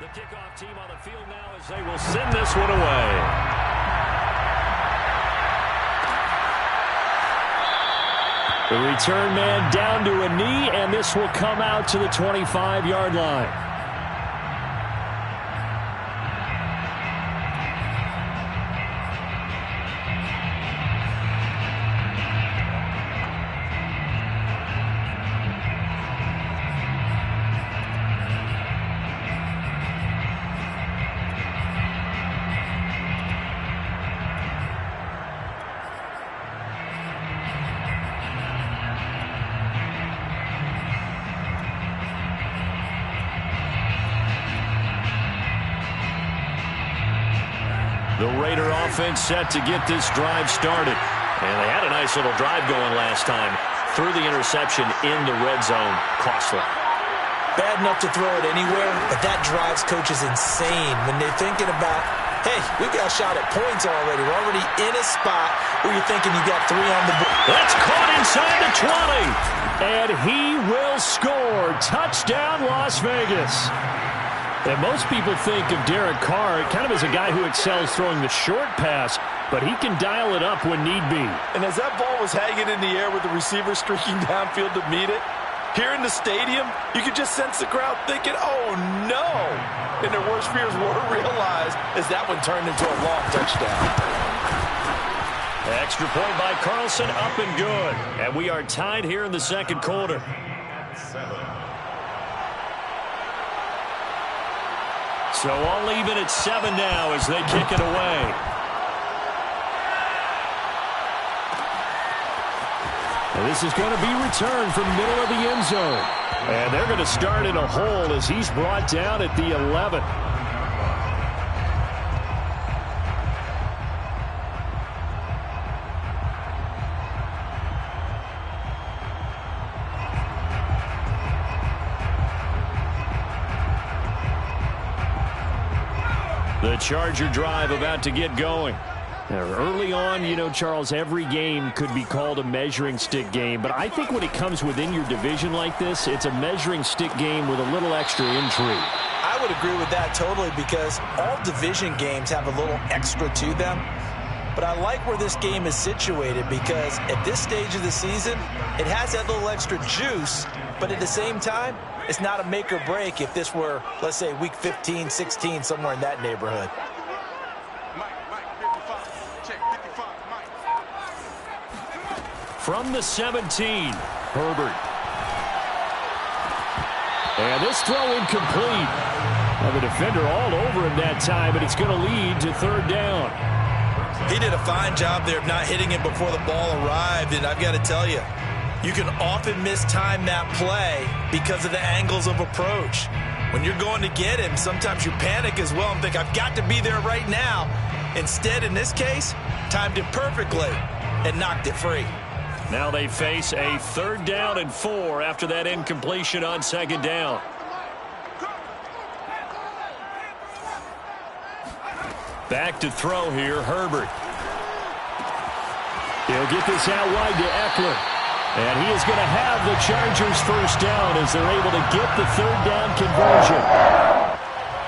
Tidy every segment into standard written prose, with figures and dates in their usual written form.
The kickoff team on the field now as they will send this one away. The return man down to a knee, and this will come out to the 25-yard line. The Raider offense set to get this drive started. And they had a nice little drive going last time. Threw the interception in the red zone. Costly. Bad enough to throw it anywhere, but that drives coaches insane when they're thinking about, hey, we got a shot at points already. We're already in a spot where you're thinking you got 3 on the board. That's caught inside the 20. And he will score. Touchdown, Las Vegas. And most people think of Derek Carr kind of as a guy who excels throwing the short pass, but he can dial it up when need be. And as that ball was hanging in the air with the receiver streaking downfield to meet it, here in the stadium, you could just sense the crowd thinking, oh, no. And their worst fears were realized as that one turned into a long touchdown. Extra point by Carlson, up and good. And we are tied here in the second quarter. So all even at 7 now as they kick it away. And this is going to be returned from middle of the end zone. And they're going to start in a hole as he's brought down at the 11. The Charger drive about to get going. Now, early on, you know, Charles, every game could be called a measuring stick game. But I think when it comes within your division like this, it's a measuring stick game with a little extra intrigue. I would agree with that totally because all division games have a little extra to them. But I like where this game is situated because at this stage of the season, it has that little extra juice. But at the same time, it's not a make or break if this were, let's say, week 15, 16, somewhere in that neighborhood. From the 17, Herbert. And this throw incomplete. Well, the defender all over him that time, but it's going to lead to third down. He did a fine job there of not hitting him before the ball arrived, and I've got to tell you, you can often mistime that play because of the angles of approach. When you're going to get him, sometimes you panic as well and think, I've got to be there right now. Instead, in this case, timed it perfectly and knocked it free. Now they face a 3rd down and 4 after that incompletion on 2nd down. Back to throw here, Herbert. He'll get this out wide to Eckler. And he is going to have the Chargers first down as they're able to get the 3rd down conversion.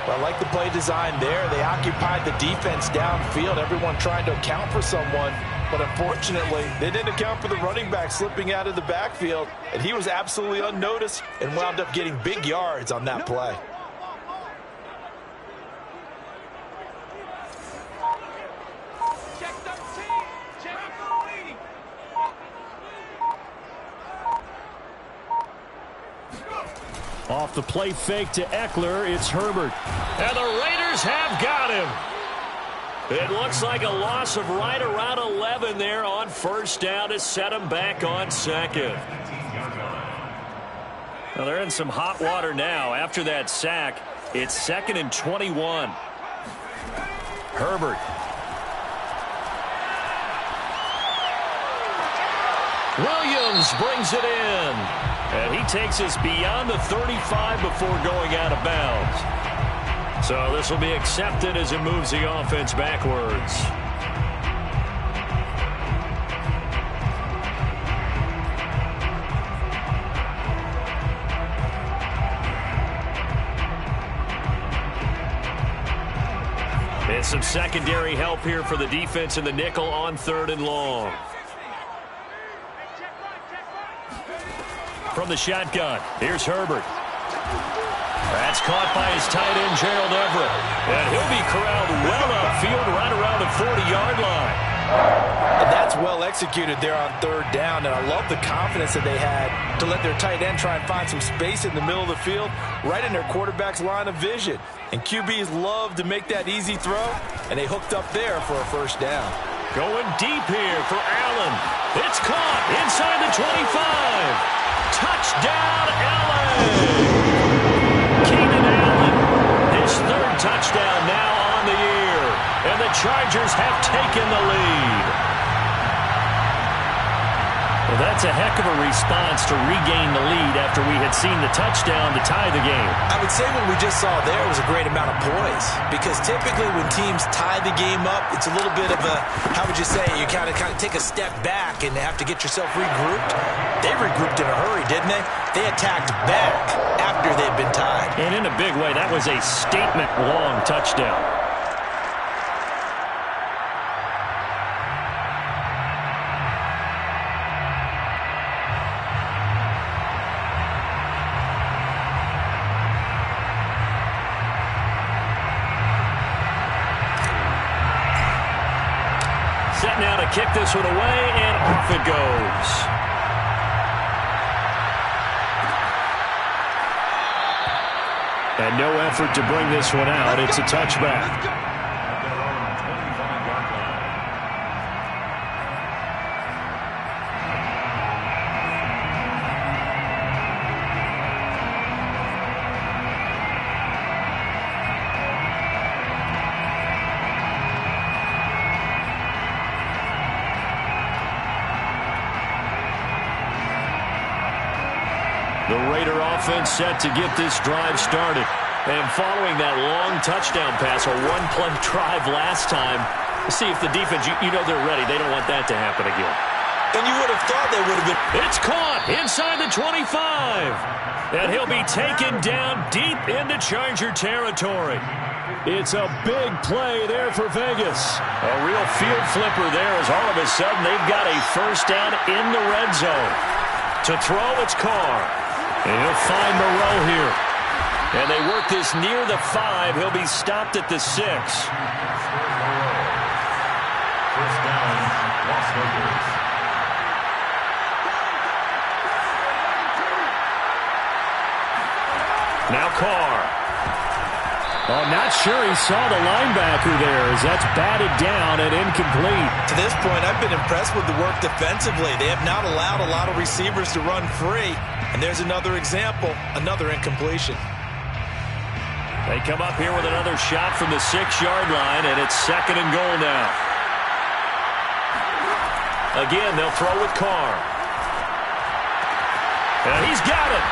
Well, I like the play design there. They occupied the defense downfield, everyone trying to account for someone. But unfortunately, they didn't account for the running back slipping out of the backfield. And he was absolutely unnoticed and wound up getting big yards on that play. Off the play fake to Eckler, it's Herbert. And the Raiders have got him. It looks like a loss of right around 11 there on 1st down to set him back on 2nd. Well, they're in some hot water now. After that sack, it's 2nd and 21. Herbert. Williams brings it in. And he takes us beyond the 35 before going out of bounds. So this will be accepted as it moves the offense backwards. And some secondary help here for the defense in the nickel on 3rd and long. From the shotgun, here's Herbert. That's caught by his tight end, Gerald Everett. And he'll be corralled well upfield right around the 40-yard line. And that's well executed there on 3rd down. And I love the confidence that they had to let their tight end try and find some space in the middle of the field, right in their quarterback's line of vision. And QBs love to make that easy throw, and they hooked up there for a 1st down. Going deep here for Allen. It's caught inside the 25. Touchdown, LA! Keenan Allen, his 3rd touchdown now on the year. And the Chargers have taken the lead. Well, that's a heck of a response to regain the lead after we had seen the touchdown to tie the game. I would say what we just saw there was a great amount of poise, because typically when teams tie the game up, it's a little bit of a, how would you say, you kind of take a step back and have to get yourself regrouped. They regrouped in a hurry, didn't they? They attacked back after they'd been tied. And in a big way, that was a statement-long touchdown. Set now to kick this one away, and off it goes. And no effort to bring this one out. It's a touchback. The Raider offense set to get this drive started. And following that long touchdown pass, a one-play drive last time, see if the defense, you know they're ready. They don't want that to happen again. And you would have thought they would have been. It's caught inside the 25. And he'll be taken down deep into Charger territory. It's a big play there for Vegas. A real field flipper there as all of a sudden they've got a 1st down in the red zone. To throw, it's Carr. And he'll find Moreau here. And they work this near the 5. He'll be stopped at the 6. 1st down, Las Vegas. Now Carr. Oh, not sure he saw the linebacker there as that's batted down and incomplete. To this point, I've been impressed with the work defensively. They have not allowed a lot of receivers to run free. And there's another example, another incompletion. They come up here with another shot from the 6-yard line, and it's 2nd and goal now. Again, they'll throw with Carr. And he's got it.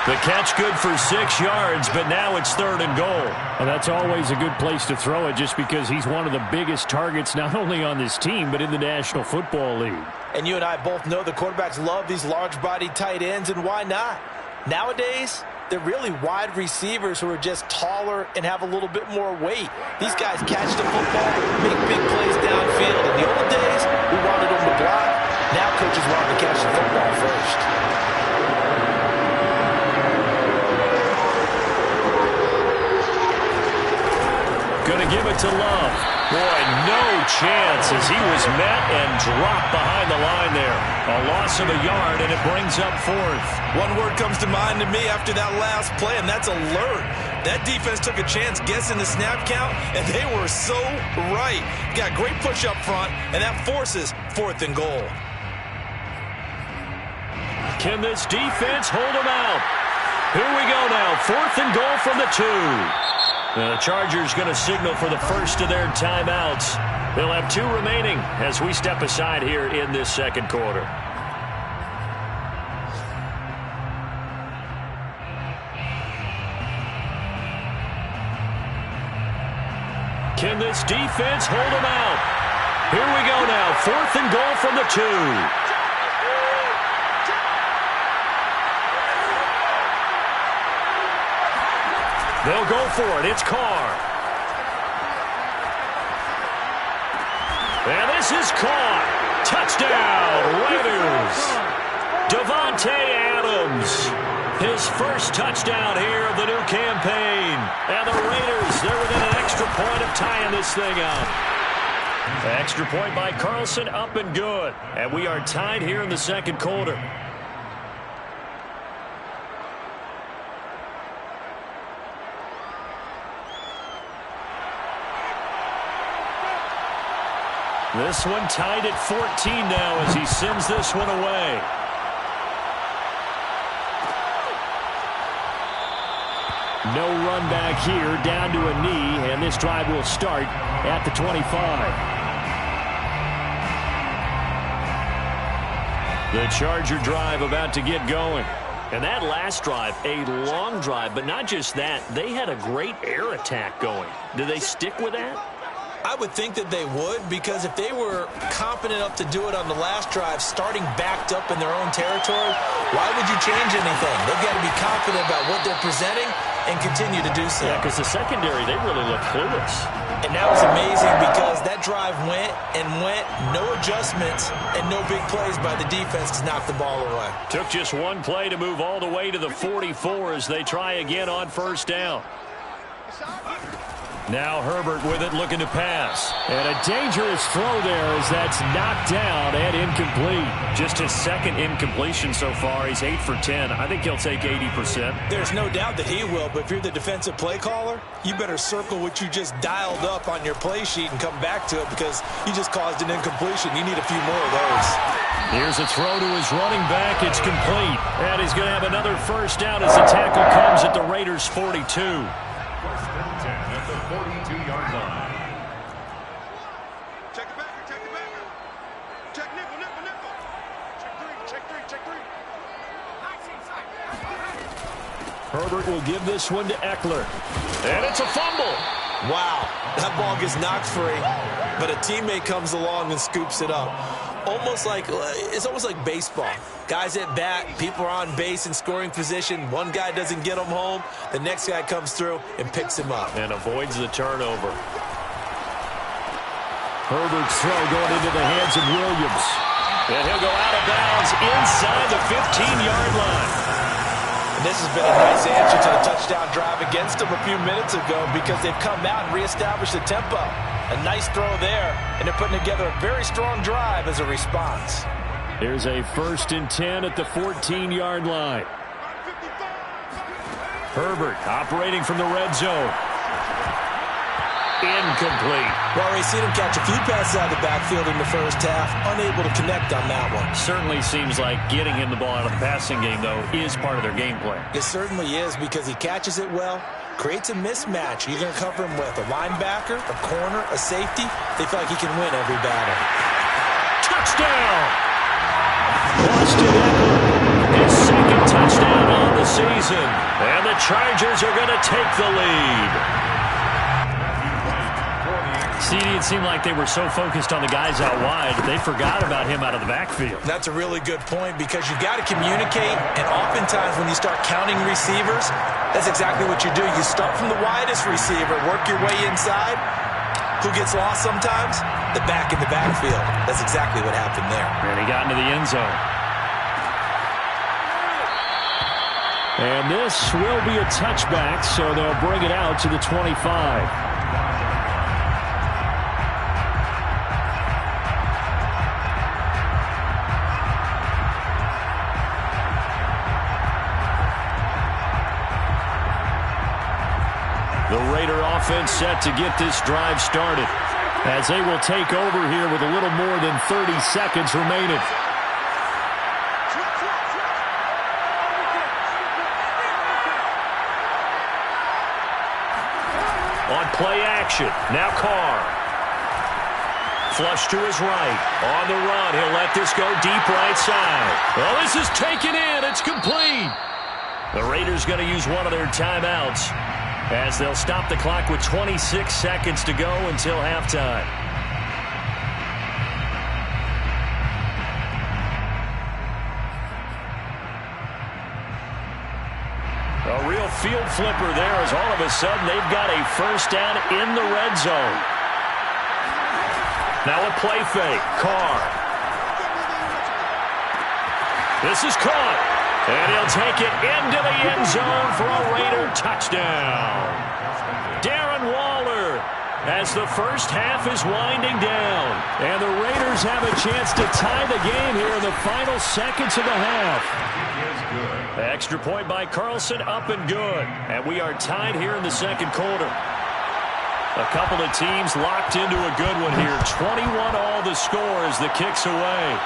The catch good for 6 yards, but now it's 3rd and goal. Well, that's always a good place to throw it just because he's one of the biggest targets not only on this team but in the National Football League. And you and I both know the quarterbacks love these large-bodied tight ends, and why not? Nowadays, they're really wide receivers who are just taller and have a little bit more weight. These guys catch the football, make big plays downfield. In the old days, we wanted them to block. Now coaches want them to catch the football first. Going to give it to Love. Boy, no chance as he was met and dropped behind the line there. A loss of a yard, and it brings up 4th. One word comes to mind to me after that last play, and that's alert. That defense took a chance guessing the snap count, and they were so right. Got great push up front, and that forces 4th and goal. Can this defense hold them out? Here we go now. 4th and goal from the 2. The Chargers going to signal for the first of their timeouts. They'll have 2 remaining as we step aside here in this 2nd quarter. Can this defense hold them out? Here we go now. 4th and goal from the 2. They'll go for it. It's Carr. And this is caught. Touchdown, Raiders. Davante Adams. His first touchdown here of the new campaign. And the Raiders, they're within an extra point of tying this thing up. Extra point by Carlson, up and good. And we are tied here in the second quarter. This one tied at 14 now as he sends this one away. No run back here, down to a knee, and this drive will start at the 25. The Charger drive about to get going. And that last drive, a long drive, but not just that, they had a great air attack going. Do they stick with that? I would think that they would, because if they were confident enough to do it on the last drive, starting backed up in their own territory, why would you change anything? They've got to be confident about what they're presenting and continue to do so. Yeah, because the secondary, they really look clueless. And that was amazing because that drive went and went, no adjustments and no big plays by the defense to knock the ball away. Took just one play to move all the way to the 44 as they try again on first down. Now Herbert with it, looking to pass. And a dangerous throw there as that's knocked down and incomplete. Just his second incompletion so far. He's 8 for 10. I think he'll take 80%. There's no doubt that he will, but if you're the defensive play caller, you better circle what you just dialed up on your play sheet and come back to it because you just caused an incompletion. You need a few more of those. Here's a throw to his running back. It's complete. And he's going to have another first down as the tackle comes at the Raiders' 42. At the 42-yard line. Check the back, check the back. Check nickel, nickel, nickel. Check three, check three. Herbert will give this one to Eckler. And it's a fumble. Wow, that ball gets knocked free, but a teammate comes along and scoops it up. It's almost like baseball. Guys at bat, people are on base in scoring position. One guy doesn't get him home. The next guy comes through and picks him up. And avoids the turnover. Herbert's throw going into the hands of Williams. And he'll go out of bounds inside the 15-yard line. And this has been a nice answer to the touchdown drive against them a few minutes ago because they've come out and reestablished the tempo. A nice throw there, and they're putting together a very strong drive as a response. Here's a 1st and 10 at the 14-yard line. Herbert operating from the red zone. Incomplete. Well, we've seen him catch a few passes out of the backfield in the first half, unable to connect on that one. Certainly seems like getting him the ball out of the passing game, though, is part of their game plan. It certainly is because he catches it well, creates a mismatch. You're going to cover him with a linebacker, a corner, a safety. They feel like he can win every battle. Touchdown! Austin Eckler, his second touchdown on the season. And the Chargers are going to take the lead. CD, it seemed like they were so focused on the guys out wide, they forgot about him out of the backfield. That's a really good point because you've got to communicate, and oftentimes when you start counting receivers, that's exactly what you do. You start from the widest receiver, work your way inside. Who gets lost sometimes? The back in the backfield. That's exactly what happened there. And he got into the end zone. And this will be a touchback, so they'll bring it out to the 25. The Raider offense set to get this drive started as they will take over here with a little more than 30 seconds remaining. On play action, now Carr. Flush to his right. On the run, he'll let this go deep right side. Oh, this is taken in. It's complete. The Raiders going to use one of their timeouts as they'll stop the clock with 26 seconds to go until halftime. A real field flipper there as all of a sudden they've got a first down in the red zone. Now a play fake. Carr. This is caught. And he'll take it into the end zone for a Raider touchdown. Darren Waller, as the first half is winding down. And the Raiders have a chance to tie the game here in the final seconds of the half. Extra point by Carlson, up and good. And we are tied here in the second quarter. A couple of teams locked into a good one here. 21 all the score as the kick's away.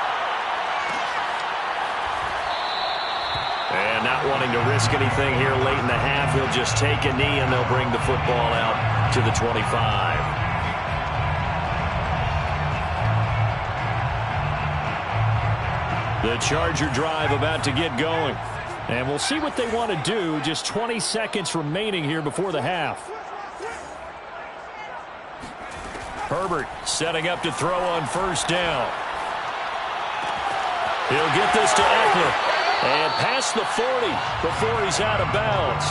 And not wanting to risk anything here late in the half, he'll just take a knee and they'll bring the football out to the 25. The Charger drive about to get going. And we'll see what they want to do. Just 20 seconds remaining here before the half. Herbert setting up to throw on first down. He'll get this to Eckler. And past the 40 before he's out of bounds.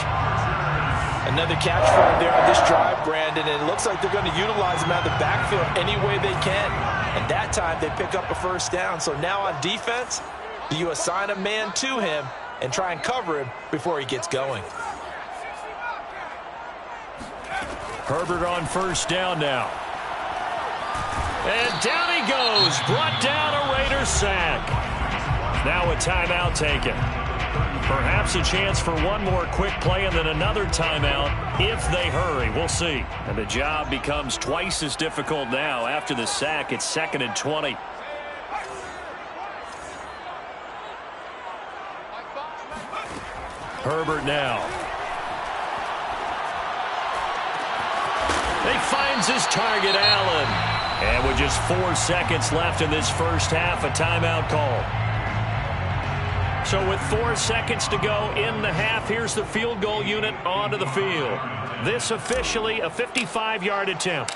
Another catch for him there on this drive, Brandon. And it looks like they're going to utilize him out of the backfield any way they can. And that time they pick up a first down. So now on defense, do you assign a man to him and try and cover him before he gets going? Herbert on first down now. And down he goes. Brought down a Raider sack. Now a timeout taken. Perhaps a chance for one more quick play and then another timeout if they hurry. We'll see. And the job becomes twice as difficult now. After the sack, it's 2nd and 20. Herbert now. He finds his target, Allen. And with just 4 seconds left in this first half, a timeout call. So with 4 seconds to go in the half, here's the field goal unit onto the field. This officially a 55-yard attempt.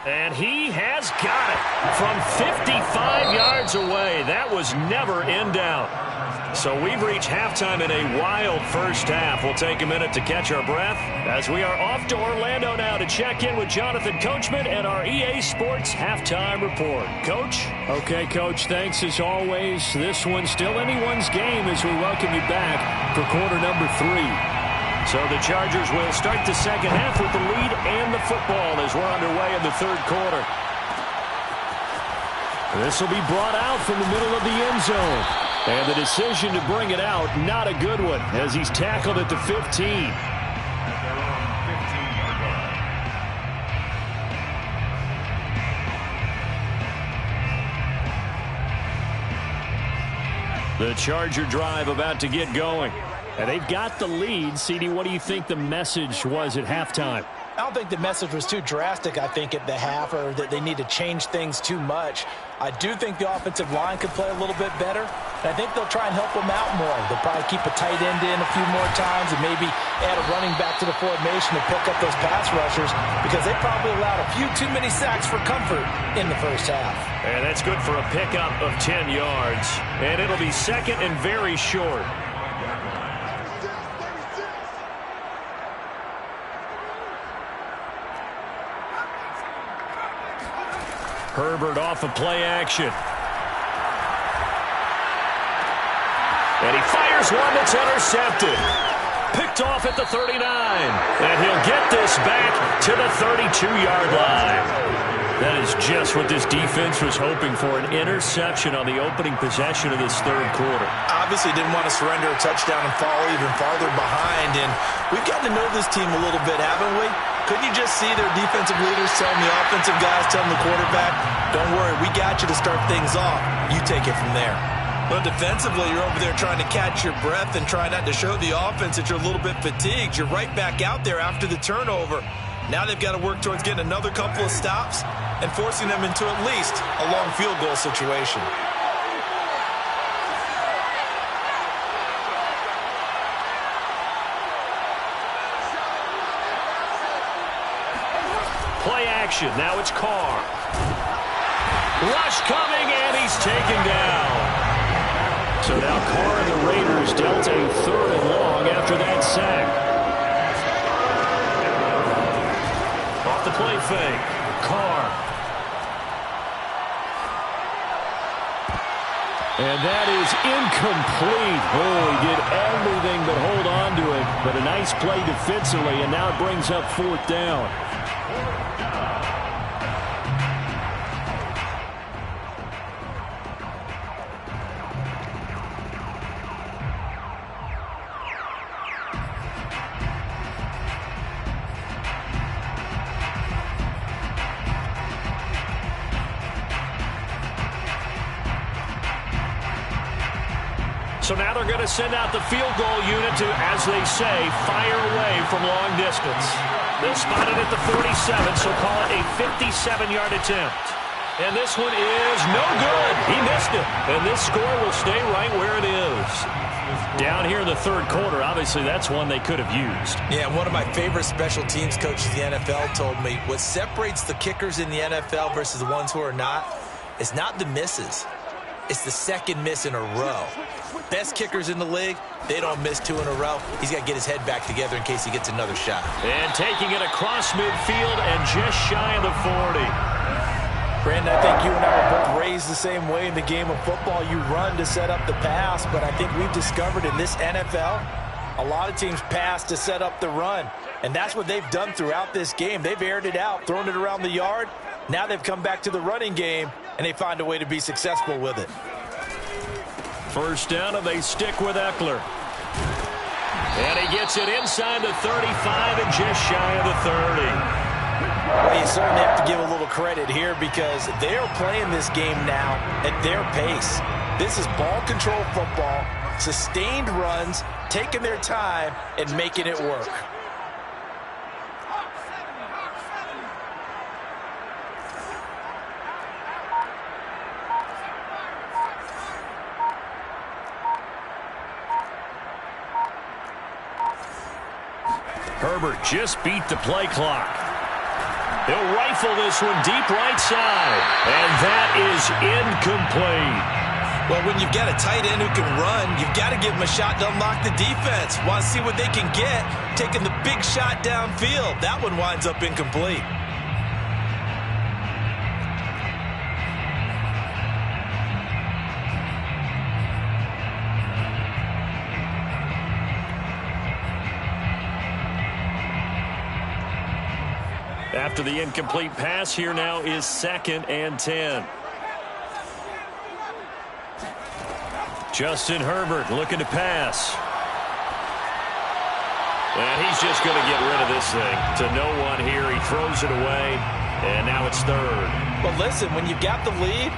And he has got it from 55 yards away. That was never in doubt. So we've reached halftime in a wild first half. We'll take a minute to catch our breath as we are off to Orlando now to check in with Jonathan Coachman and our EA Sports Halftime Report. Coach? Okay, Coach, thanks as always. This one's still anyone's game as we welcome you back for quarter number 3. So the Chargers will start the second half with the lead and the football as we're underway in the third quarter. This will be brought out from the middle of the end zone. And the decision to bring it out, not a good one, as he's tackled at the 15. The Charger drive about to get going. And they've got the lead. CD, what do you think the message was at halftime? I don't think the message was too drastic, I think, at the half, or that they need to change things too much. I do think the offensive line could play a little bit better. And I think they'll try and help them out more. They'll probably keep a tight end in a few more times and maybe add a running back to the formation to pick up those pass rushers because they probably allowed a few too many sacks for comfort in the first half. And that's good for a pickup of 10 yards. And it'll be second and very short. Herbert off of play action. And he fires one that's intercepted. Picked off at the 39. And he'll get this back to the 32-yard line. That is just what this defense was hoping for, an interception on the opening possession of this third quarter. Obviously didn't want to surrender a touchdown and fall even farther behind. And we've gotten to know this team a little bit, haven't we? Couldn't you just see their defensive leaders telling the offensive guys, telling the quarterback, don't worry, we got you to start things off. You take it from there. But defensively, you're over there trying to catch your breath and try not to show the offense that you're a little bit fatigued. You're right back out there after the turnover. Now they've got to work towards getting another couple of stops and forcing them into at least a long field goal situation. Play action. Now it's Carr. Rush coming, and he's taken down. So now Carr and the Raiders dealt a third and long after that sack. Off the play fake. Carr. And that is incomplete. Oh, he did everything but hold on to it. But a nice play defensively, and now it brings up 4th down. So now they're going to send out the field goal unit to, as they say, fire away from long distance. They'll spot it at the 47, so call it a 57-yard attempt. And this one is no good. He missed it. And this score will stay right where it is. Down here in the 3rd quarter, obviously that's one they could have used. Yeah, one of my favorite special teams coaches in the NFL told me what separates the kickers in the NFL versus the ones who are not is not the misses. It's the second miss in a row. Best kickers in the league, they don't miss 2 in a row. He's got to get his head back together in case he gets another shot. And taking it across midfield and just shy of the 40. Brandon, I think you and I were both raised the same way in the game of football. You run to set up the pass, but I think we've discovered in this NFL, a lot of teams pass to set up the run. And that's what they've done throughout this game. They've aired it out, thrown it around the yard. Now they've come back to the running game, and they find a way to be successful with it. First down, and they stick with Eckler. And he gets it inside the 35 and just shy of the 30. Well, you certainly have to give a little credit here because they're playing this game now at their pace. This is ball control football, sustained runs, taking their time, and making it work. Herbert just beat the play clock. He'll rifle this one deep right side. And that is incomplete. Well, when you've got a tight end who can run, you've got to give him a shot to unlock the defense. Want to see what they can get, taking the big shot downfield. That one winds up incomplete. After the incomplete pass, here now is 2nd and 10. Justin Herbert looking to pass. And he's just going to get rid of this thing to no one here. He throws it away, and now it's 3rd. But listen, when you've got the lead,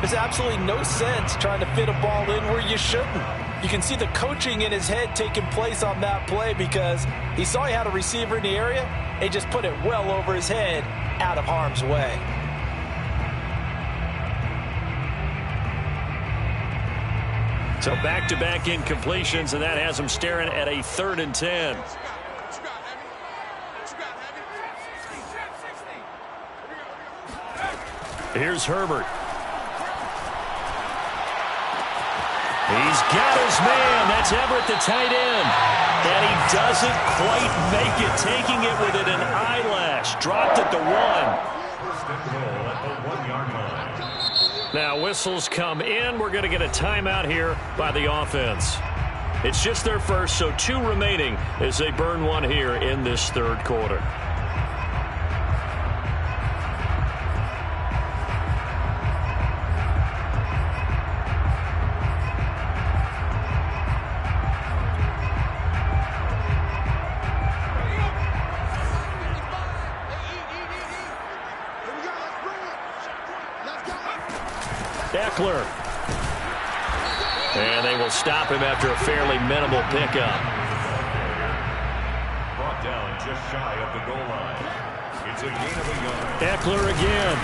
there's absolutely no sense trying to fit a ball in where you shouldn't. You can see the coaching in his head taking place on that play because he saw he had a receiver in the area and he just put it well over his head out of harm's way. So back-to-back incompletions, and that has him staring at a 3rd and 10. Here's Herbert. He's got his man. That's Everett, the tight end. And he doesn't quite make it, taking it with an eyelash. Dropped at the 1. First and goal at the 1-yard line. Now whistles come in. We're going to get a timeout here by the offense. It's just their first, so 2 remaining as they burn one here in this 3rd quarter. Eckler. And they will stop him after a fairly minimal pickup. Brought down just shy of the goal line. It's a gain of a yard. Eckler again.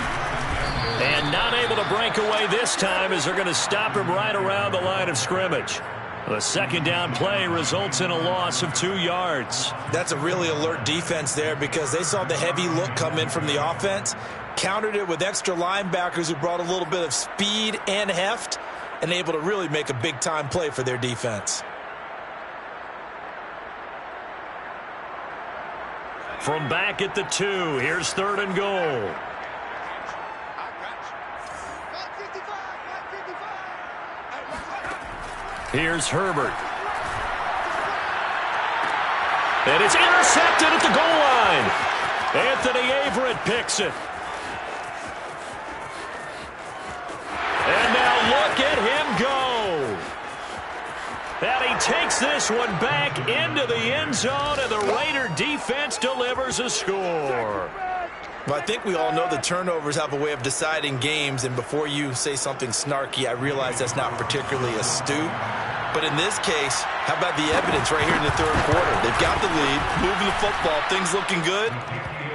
And not able to break away this time as they're going to stop him right around the line of scrimmage. The 2nd down play results in a loss of 2 yards. That's a really alert defense there because they saw the heavy look come in from the offense, countered it with extra linebackers who brought a little bit of speed and heft, and able to really make a big-time play for their defense. From back at the 2, here's 3rd and goal. Here's Herbert. And it's intercepted at the goal line. Anthony Averett picks it. And now look at him go. And he takes this one back into the end zone, and the Raider defense delivers a score. Well, I think we all know the turnovers have a way of deciding games, and before you say something snarky, I realize that's not particularly astute. But in this case, how about the evidence right here in the 3rd quarter? They've got the lead, moving the football, things looking good,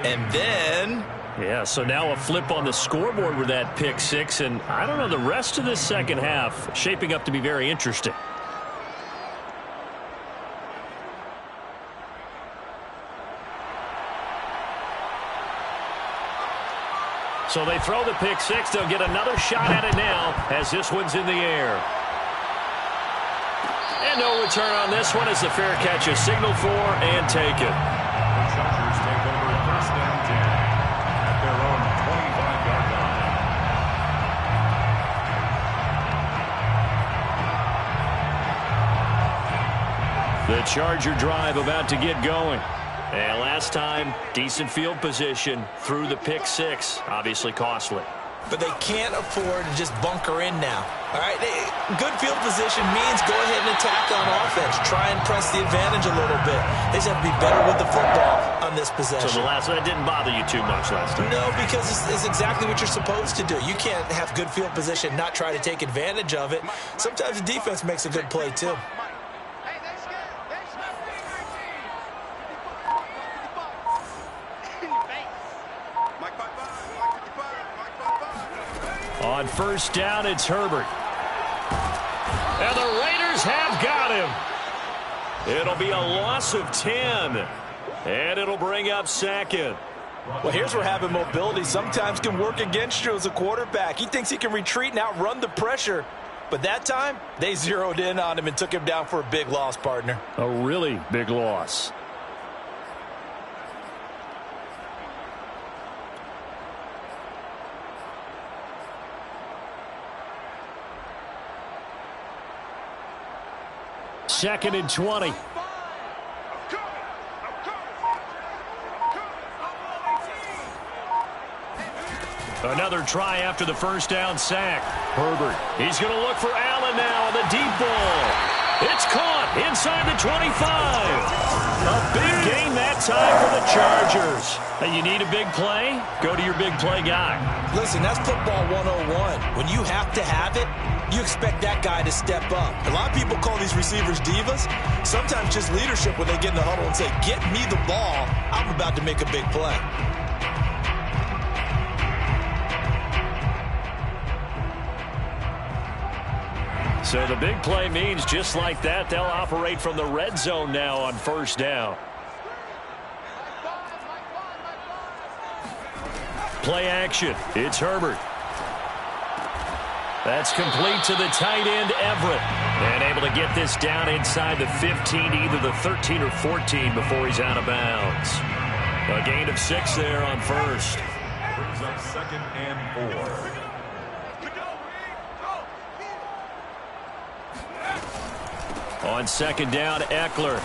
and then... Yeah, so now a flip on the scoreboard with that pick 6, and I don't know, the rest of this second half shaping up to be very interesting. So they throw the pick 6. They'll get another shot at it now as this one's in the air. And no return on this one as the fair catch is signaled for and taken. The Chargers take over 1st and 10 at their own 25-yard line. The Charger drive about to get going. And last time, decent field position through the pick 6. Obviously costly. But they can't afford to just bunker in now. All right, good field position means go ahead and attack on offense. Try and press the advantage a little bit. They just have to be better with the football on this possession. So the last one, that didn't bother you too much last time? No, because it's exactly what you're supposed to do. You can't have good field position, not try to take advantage of it. Sometimes the defense makes a good play, too. On 1st down, it's Herbert. And the Raiders have got him. It'll be a loss of 10. And it'll bring up 2nd. Well, here's where having mobility sometimes can work against you as a quarterback. He thinks he can retreat and outrun the pressure. But that time, they zeroed in on him and took him down for a big loss, partner. A really big loss. Second and 20. Another try after the 1st down sack. Herbert. He's going to look for Allen now on the deep ball. It's caught inside the 25. A big gain that time for the Chargers. And you need a big play? Go to your big play guy. Listen, that's football 101. When you have to have it, you expect that guy to step up. A lot of people call these receivers divas. Sometimes just leadership when they get in the huddle and say, get me the ball. I'm about to make a big play. So the big play means just like that, they'll operate from the red zone now on 1st down. Play action. It's Herbert. That's complete to the tight end, Everett. And able to get this down inside the 15, either the 13 or 14 before he's out of bounds. A gain of 6 there on 1st. Brings up 2nd and 4. On 2nd down, Eckler.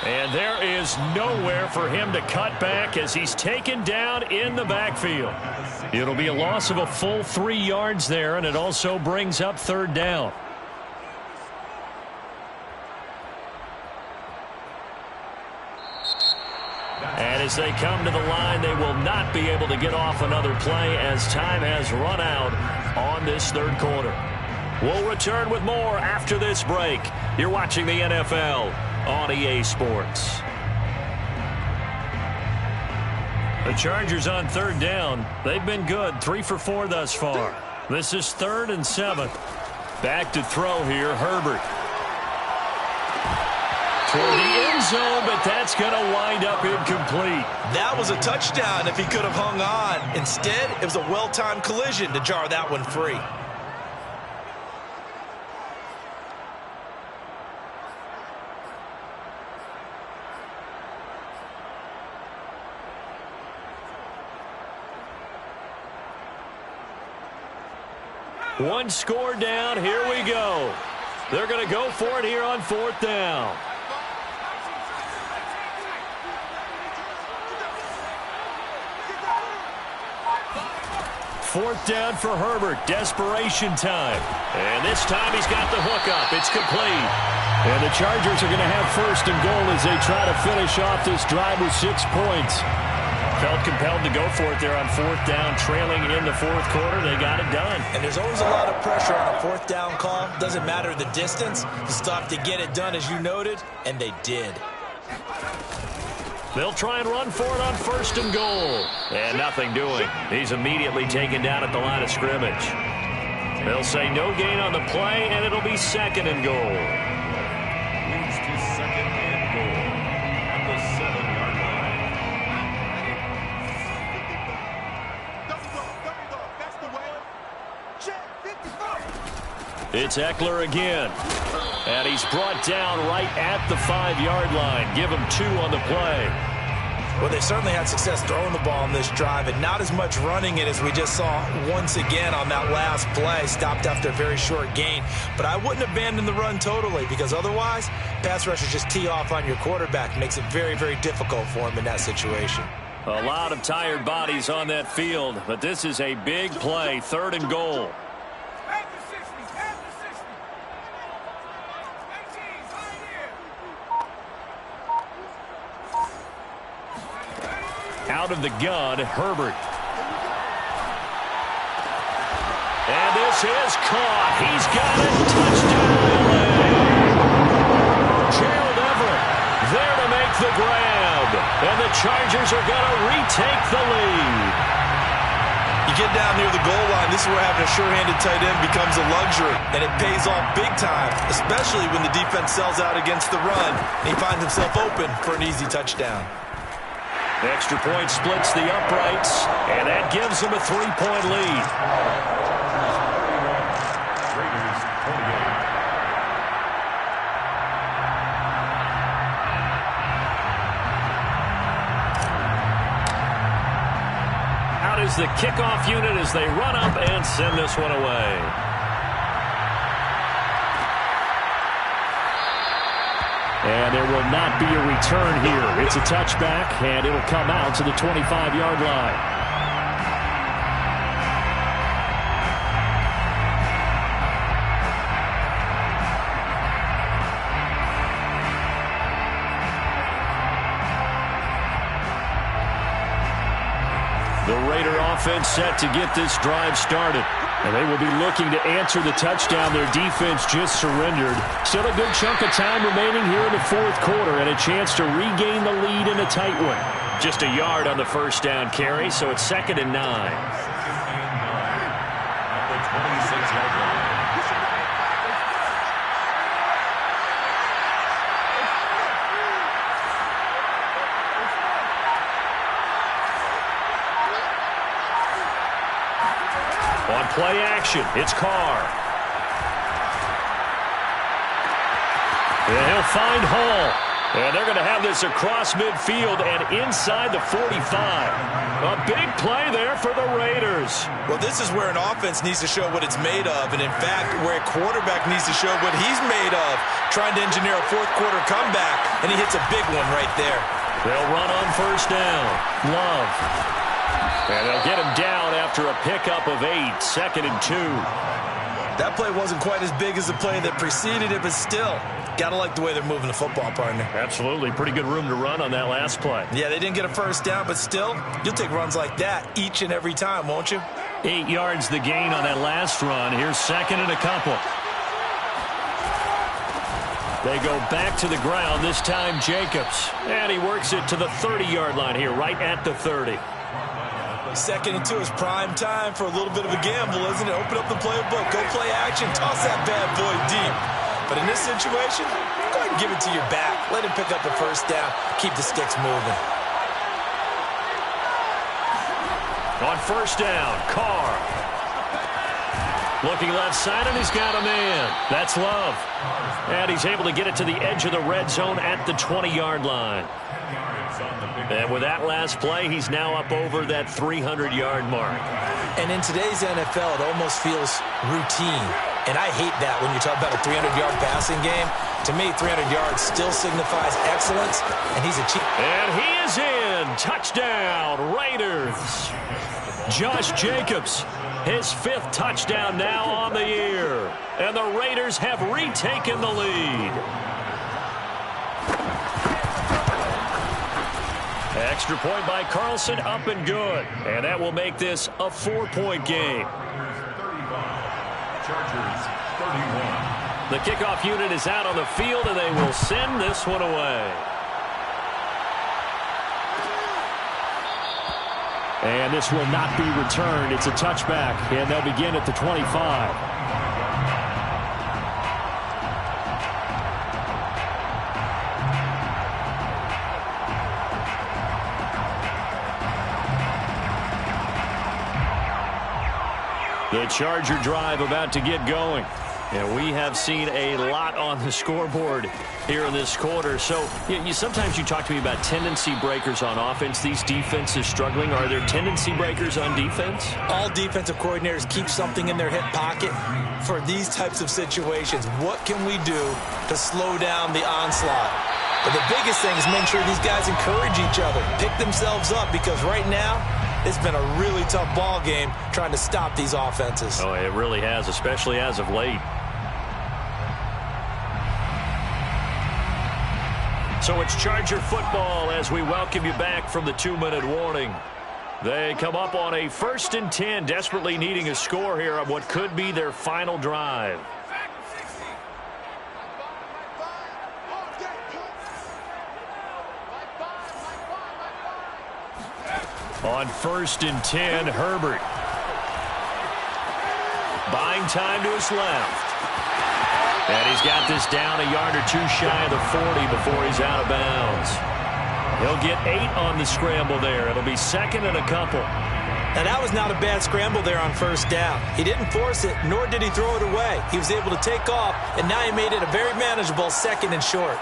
And there is nowhere for him to cut back as he's taken down in the backfield. It'll be a loss of a full 3 yards there, and it also brings up 3rd down. And as they come to the line, they will not be able to get off another play as time has run out on this 3rd quarter. We'll return with more after this break. You're watching the NFL on EA Sports. The Chargers on 3rd down. They've been good, 3 for 4 thus far. This is 3rd and 7. Back to throw here, Herbert. Toward the end zone, but that's going to wind up incomplete. That was a touchdown if he could have hung on. Instead, it was a well-timed collision to jar that one free. One score down. Here we go. They're going to go for it here on 4th down. Fourth down for Herbert. Desperation time. And this time he's got the hook up. It's complete. And the Chargers are going to have 1st and goal as they try to finish off this drive with 6 points. Felt compelled to go for it there on 4th down, trailing in the 4th quarter. They got it done. And there's always a lot of pressure on a 4th down call. Doesn't matter the distance. You stop to get it done, as you noted, and they did. They'll try and run for it on 1st and goal. And nothing doing. He's immediately taken down at the line of scrimmage. They'll say no gain on the play, and it'll be 2nd and goal. Moves to 2nd and goal at the 7-yard line. It's Eckler again. And he's brought down right at the 5-yard line. Give him 2 on the play. Well, they certainly had success throwing the ball on this drive, and not as much running it as we just saw once again on that last play. Stopped after a very short gain. But I wouldn't abandon the run totally, because otherwise, pass rushers just tee off on your quarterback. Makes it very, very difficult for him in that situation. A lot of tired bodies on that field, but this is a big play. 3rd and goal. Out of the gun, Herbert. And this is caught. He's got it. Touchdown, LA. Gerald Everett there to make the grab. And the Chargers are going to retake the lead. You get down near the goal line, this is where having a sure-handed tight end becomes a luxury. And it pays off big time, especially when the defense sells out against the run. And he finds himself open for an easy touchdown. Extra point splits the uprights, and that gives them a 3-point lead. Raiders 28. Out is the kickoff unit as they run up and send this one away. And there will not be a return here. It's a touchback, and it'll come out to the 25-yard line. The Raider offense set to get this drive started. And they will be looking to answer the touchdown their defense just surrendered. Still a good chunk of time remaining here in the 4th quarter and a chance to regain the lead in a tight one. Just a yard on the first down carry, so it's 2nd and 9. At the 26-yard line. On play action, it's Carr. And he'll find Hall. And they're going to have this across midfield and inside the 45. A big play there for the Raiders. Well, this is where an offense needs to show what it's made of. And, in fact, where a quarterback needs to show what he's made of. Trying to engineer a 4th quarter comeback, and he hits a big one right there. They'll run on first down. Love. And they'll get him down after a pickup of 8, 2nd and 2. That play wasn't quite as big as the play that preceded it, but still, got to like the way they're moving the football, partner. Absolutely. Pretty good room to run on that last play. Yeah, they didn't get a first down, but still, you'll take runs like that each and every time, won't you? 8 yards the gain on that last run. Here's 2nd and a couple. They go back to the ground, this time Jacobs. And he works it to the 30-yard line here, right at the 30. 2nd and 2 is prime time for a little bit of a gamble, isn't it? Open up the playbook, go play action, toss that bad boy deep. But in this situation, go ahead and give it to your back. Let him pick up a first down, keep the sticks moving. On first down, Carr. Looking left side, and he's got a man. That's Love. And he's able to get it to the edge of the red zone at the 20-yard line. And with that last play, he's now up over that 300-yard mark. And in today's NFL, it almost feels routine. And I hate that when you talk about a 300-yard passing game. To me, 300 yards still signifies excellence, and he's achieved. And he is in. Touchdown, Raiders. Josh Jacobs, his 5th touchdown now on the year. And the Raiders have retaken the lead. Extra point by Carlson, up and good. And that will make this a 4-point game. 35. Chargers, 31. The kickoff unit is out on the field, and they will send this one away. And this will not be returned. It's a touchback, and they'll begin at the 25. The Charger drive about to get going. And we have seen a lot on the scoreboard here in this quarter. So sometimes you talk to me about tendency breakers on offense. These defenses struggling. Are there tendency breakers on defense? All defensive coordinators keep something in their hip pocket for these types of situations. What can we do to slow down the onslaught? But the biggest thing is make sure these guys encourage each other, pick themselves up, because right now it's been a really tough ball game trying to stop these offenses. Oh, it really has, especially as of late. So it's Charger football as we welcome you back from the 2-minute warning. They come up on a 1st and 10, desperately needing a score here on what could be their final drive. On 1st and 10, Herbert. Buying time to his left. And he's got this down a yard or two shy of the 40 before he's out of bounds. He'll get 8 on the scramble there. It'll be 2nd and a couple. Now, that was not a bad scramble there on 1st down. He didn't force it, nor did he throw it away. He was able to take off, and now he made it a very manageable 2nd and short.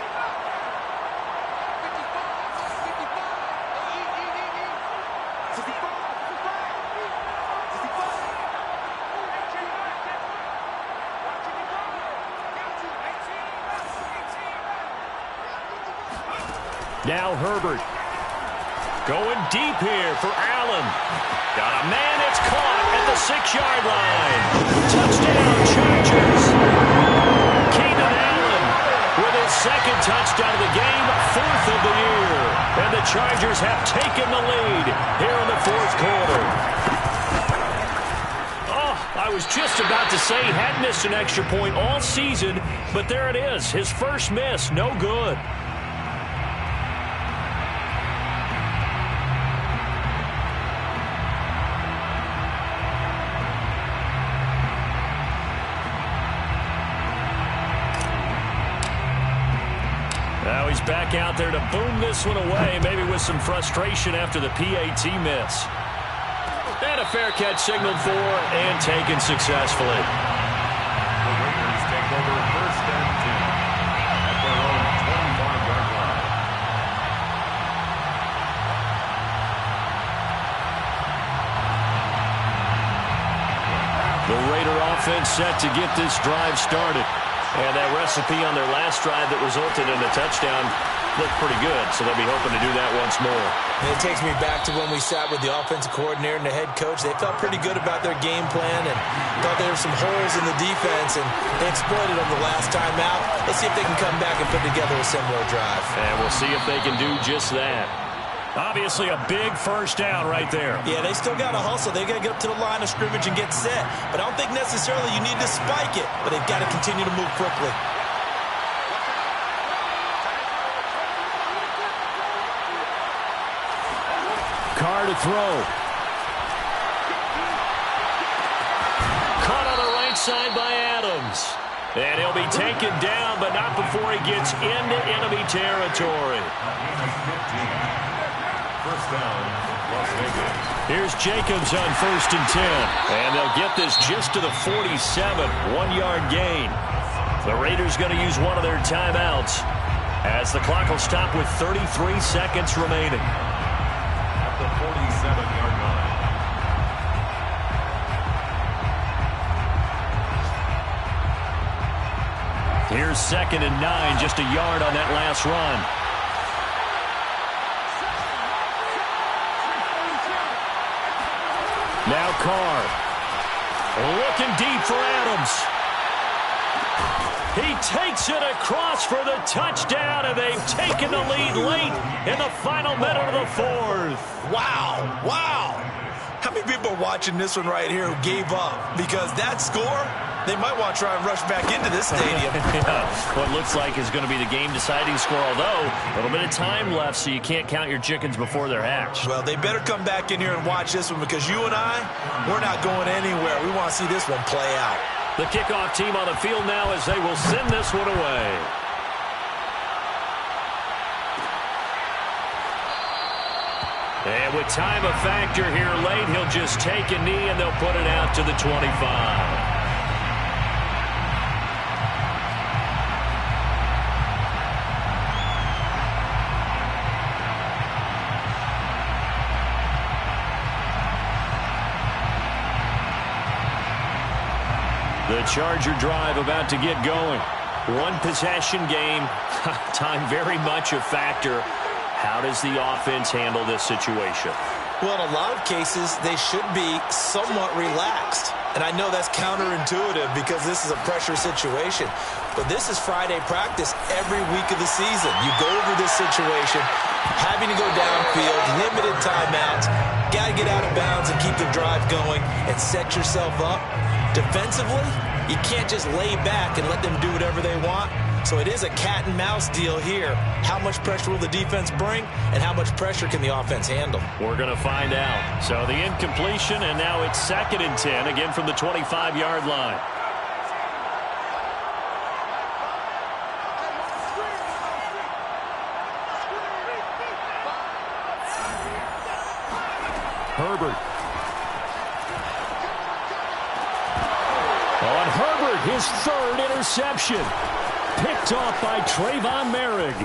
Now Herbert going deep here for Allen. Got a man, it's caught at the 6-yard line. Touchdown, Chargers. Keenan Allen with his 2nd touchdown of the game, 4th of the year. And the Chargers have taken the lead here in the 4th quarter. Oh, I was just about to say he had missed an extra point all season, but there it is. His first miss, no good. Now he's back out there to boom this one away, maybe with some frustration after the PAT miss. And a fair catch signaled for and taken successfully. The Raiders take over 1st and 10 at their own 25-yard line. The Raider offense set to get this drive started. And that recipe on their last drive that resulted in a touchdown looked pretty good, so they'll be hoping to do that once more. And it takes me back to when we sat with the offensive coordinator and the head coach. They felt pretty good about their game plan and thought there were some holes in the defense, and they exploited them the last time out. Let's see if they can come back and put together a similar drive. And we'll see if they can do just that. Obviously a big first down right there. Yeah, they still got to hustle. They got to get up to the line of scrimmage and get set. But I don't think necessarily you need to spike it, but they've got to continue to move quickly. Carr to throw. Caught on the right side by Adams. And he'll be taken down, but not before he gets into enemy territory. First down, Las Vegas. Here's Jacobs on 1st and 10. And they'll get this just to the 47, 1-yard gain. The Raiders going to use one of their timeouts. As the clock will stop with 33 seconds remaining. At the 47-yard line. Here's 2nd and 9, just a yard on that last run. Now Carr. Looking deep for Adams. He takes it across for the touchdown, and they've taken the lead late in the final minute of the fourth. Wow, wow. How many people are watching this one right here who gave up? Because that score, they might want to try and rush back into this stadium. Yeah, what looks like is going to be the game-deciding score, although a little bit of time left, so you can't count your chickens before they're hatched. Well, they better come back in here and watch this one, because you and I, we're not going anywhere. We want to see this one play out. The kickoff team on the field now as they will send this one away. And with time a factor here late, he'll just take a knee and they'll put it out to the 25. The Charger drive about to get going. One possession game. Time very much a factor. How does the offense handle this situation? Well, in a lot of cases, they should be somewhat relaxed. And I know that's counterintuitive because this is a pressure situation. But this is Friday practice every week of the season. You go over this situation, having to go downfield, limited timeouts, got to get out of bounds and keep the drive going and set yourself up. Defensively, you can't just lay back and let them do whatever they want. So it is a cat and mouse deal here. How much pressure will the defense bring, and how much pressure can the offense handle? We're going to find out. So the incompletion, and now it's 2nd and 10, again from the 25-yard line. Herbert. On Herbert, his 3rd interception. Picked off by Trayvon Merrick.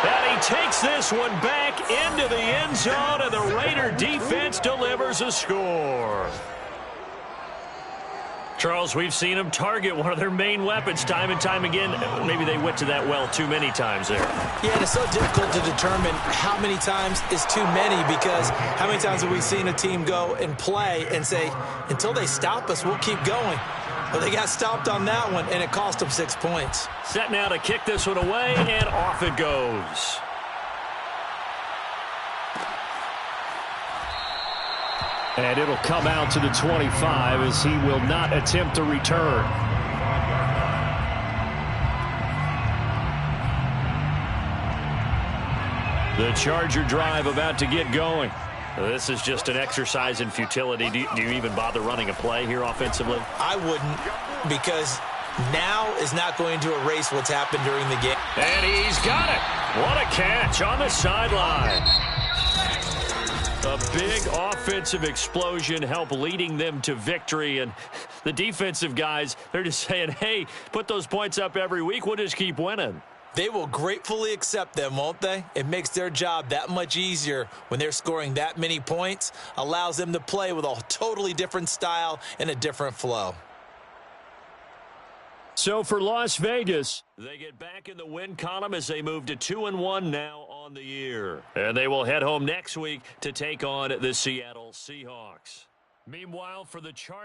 And he takes this one back into the end zone, and the Raider defense delivers a score. Charles, we've seen them target one of their main weapons time and time again. Maybe they went to that well too many times there. Yeah, and it's so difficult to determine how many times is too many, because how many times have we seen a team go and play and say, until they stop us, we'll keep going. Well, they got stopped on that one, and it cost them 6 points. Set now to kick this one away, and off it goes. And it'll come out to the 25 as he will not attempt to return. The Charger drive about to get going. This is just an exercise in futility. Do you even bother running a play here offensively? I wouldn't, because now is not going to erase what's happened during the game. And he's got it. What a catch on the sideline. A big offensive explosion helped leading them to victory. And the defensive guys, they're just saying, hey, put those points up every week. We'll just keep winning. They will gratefully accept them, won't they? It makes their job that much easier when they're scoring that many points. Allows them to play with a totally different style and a different flow. So for Las Vegas, they get back in the win column as they move to 2-1 now on the year. And they will head home next week to take on the Seattle Seahawks. Meanwhile, for the Chargers,